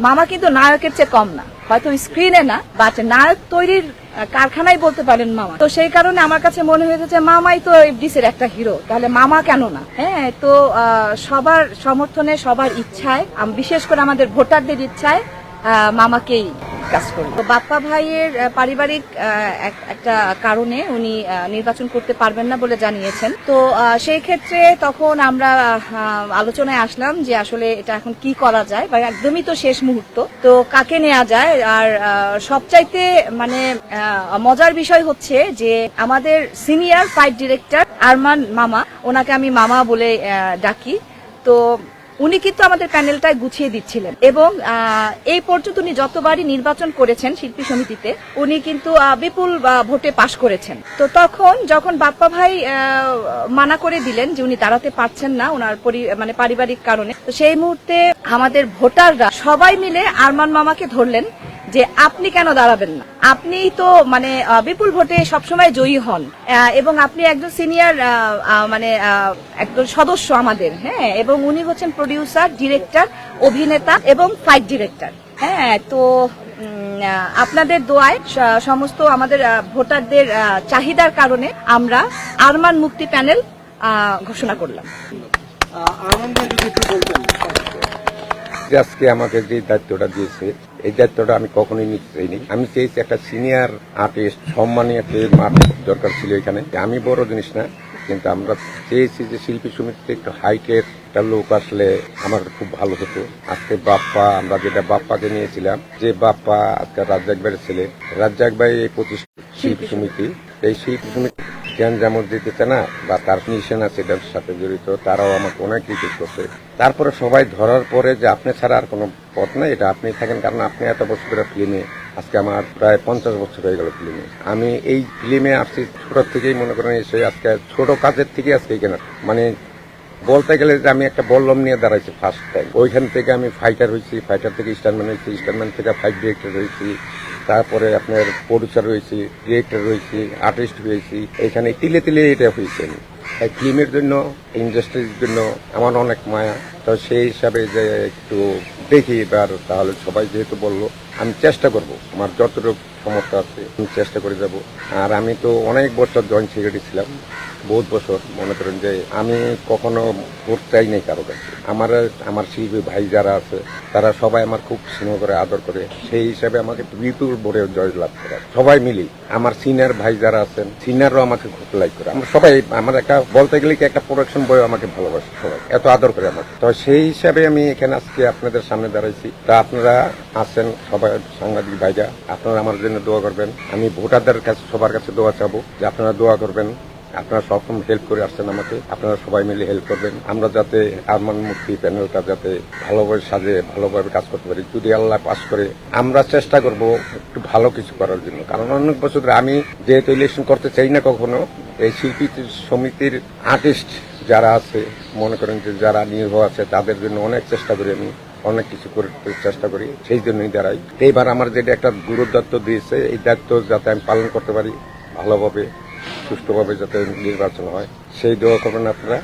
মামা কিন্তু নায়কের চেয়ে কম না, হয়তো স্ক্রিনে না, বাট নায়ক তৈরির কারখানাই বলতে পারেন মামা। তো সেই কারণে আমার কাছে মনে হয়েছে যে মামাই তো এফডিসির একটা হিরো, তাহলে মামা কেন না। হ্যাঁ, তো সবার সমর্থনে, সবার ইচ্ছায়, বিশেষ করে আমাদের ভোটারদের ইচ্ছায় মামাকেই কাজ করি। তো বাপ্পা ভাইয়ের পারিবারিক একটা কারণে উনি নির্বাচন করতে পারবেন না বলে জানিয়েছেন। তো সেই ক্ষেত্রে তখন আমরা আলোচনায় আসলাম যে আসলে এটা এখন কি করা যায়, বা একদমই তো শেষ মুহূর্ত, তো কাকে নেওয়া যায়। আর সবচাইতে মানে মজার বিষয় হচ্ছে যে আমাদের সিনিয়র ফাইট ডিরেক্টর আরমান মামা, ওনাকে আমি মামা বলে ডাকি, তো উনি কিন্তু আমাদের প্যানেলটায় গুছিয়ে দিচ্ছিলেন, এবং এই পর্যন্ত উনি যতবারই নির্বাচন করেছেন শিল্পী সমিতিতে, উনি কিন্তু বিপুল ভোটে পাশ করেছেন। তো তখন যখন বাপ্পা ভাই মানা করে দিলেন যে উনি দাঁড়াতে পারছেন না ওনার মানে পারিবারিক কারণে, তো সেই মুহূর্তে আমাদের ভোটাররা সবাই মিলে আরমান মামাকে ধরলেন যে আপনি কেন দাঁড়াবেন না, আপনি তো মানে বিপুল ভোটে সবসময় জয়ী হন, এবং আপনি একজন সিনিয়র মানে একজন সদস্য আমাদের। হ্যাঁ, এবং উনি হচ্ছেন প্রডিউসার, ডিরেক্টর, অভিনেতা এবং ফাইট ডিরেক্টর। হ্যাঁ, তো আপনাদের দোয়ায় সমস্ত আমাদের ভোটারদের চাহিদার কারণে আমরা আরমান মুক্তি প্যানেল ঘোষণা করলাম। আজকে আমাকে যে দায়িত্বটা দিয়েছে, এই দায়িত্বটা আমি কখনোই নিতে চাইনি। আমি চেয়েছি একটা সিনিয়র আর্টিস্ট, সম্মানীয় একটা মাঠ দরকার ছিল এখানে। আমি বড় জিনিস না, কিন্তু আমরা চেয়েছি যে শিল্পী সমিতিতে একটু হাইটের একটা লোক আসলে আমার খুব ভালো হতো। আজকে বাপ্পা, আমরা যেটা বাপ্পাকে নিয়েছিলাম, যে বাপ্পা আজকে রাজ্জাক ভাইয়ের ছেলে, রাজ্জাক ভাই এই প্রতিষ্ঠা শিল্পী সমিতি, এই শিল্পী সমিতি জ্ঞান যেমন দিতেছে না, বা তার মিশন আছে এটার সাথে জড়িত, তারাও আমাকে অনেক রিকোয়েস্ট করছে। তারপরে সবাই ধরার পরে যে আপনি ছাড়া আর কোনো পথ নাই, এটা আপনি থাকেন, কারণ আপনি এত বছর ধরে ফিল্মে, আজকে আমার প্রায় 50 বছর হয়ে গেল ফিল্মে। আমি এই ফিল্মে আসছি ছোট থেকেই, মনে করেন এসে আজকে ছোট কাজের থেকে আজকে এখানে মানে বলতে গেলে যে আমি একটা বল্লম নিয়ে দাঁড়াইছি ফার্স্ট টাইম। ওইখান থেকে আমি ফাইটার হয়েছি, ফাইটার থেকে স্টারম্যান হয়েছি, স্টারম্যান থেকে ফাইট ডিরেক্টর হয়েছি, তারপরে আপনার প্রডিউসার হয়েছি, ডিরেক্টর হয়েছি, আর্টিস্ট হয়েছি। এখানে তিলে তিলে এটা হয়েছে। এই ফিল্মের জন্য, ইন্ডাস্ট্রির জন্য আমার অনেক মায়া। তো সেই হিসাবে যে একটু দেখি এবার, তাহলে সবাই যেহেতু বললো, আমি চেষ্টা করব, আমার যতটুকু ক্ষমতা আছে আমি চেষ্টা করে যাব। আর আমি তো অনেক বছর জয়েন্ট সেক্রেটারি ছিলাম, বহুত বছর। মনে করেন যে আমি কখনো ভোট চাই নাই কারো কাছে। আমার শিল্পী ভাই যারা আছে, তারা সবাই আমার খুব স্নেহ করে, আদর করে, সেই হিসাবে আমাকে বিপুল ভোটে জয় লাভ করে সবাই মিলি। আমার সিনিয়র ভাই যারা আছেন, সিনিয়রও আমাকে খুব লাইক করে। আমরা সবাই, আমার একটা বলতে গেলে কি একটা প্রোডাকশন বয় আমাকে ভালোবাসে, সবাই এত আদর করে আমাকে। তো সেই হিসাবে আমি এখানে আজকে আপনাদের সামনে দাঁড়াইছি। তা আপনারা আছেন সবাই, সাংবাদিক ভাইরা, আপনারা আমার জন্য দোয়া করবেন। আমি ভোটারদের কাছে, সবার কাছে দোয়া চাবো যে আপনারা দোয়া করবেন। আপনারা সবসময় হেল্প করে আসছেন আমাকে, আপনারা সবাই মিলে হেল্প করবেন। আমরা যাতে আরমান মুক্তি প্যানেলটা যাতে ভালোভাবে সাজে, ভালোভাবে কাজ করতে পারি। যদি আল্লাহ পাস করে, আমরা চেষ্টা করব একটু ভালো কিছু করার জন্য। কারণ অনেক বছর ধরে আমি যেহেতু ইলেকশন করতে চাই না কখনো, এই শিল্পী সমিতির আর্টিস্ট যারা আছে, মনে করেন যে যারা নির্ভর আছে, তাদের জন্য অনেক চেষ্টা করি, আমি অনেক কিছু করতে চেষ্টা করি, সেই জন্যই দাঁড়াই। এইবার আমার যেটা একটা গুরুদায়িত্ব দিয়েছে, এই দায়িত্ব যাতে আমি পালন করতে পারি ভালোভাবে, সুষ্ঠুভাবে, যাতে নির্বাচন হয়, সেই দোয়া করবেন আপনারা।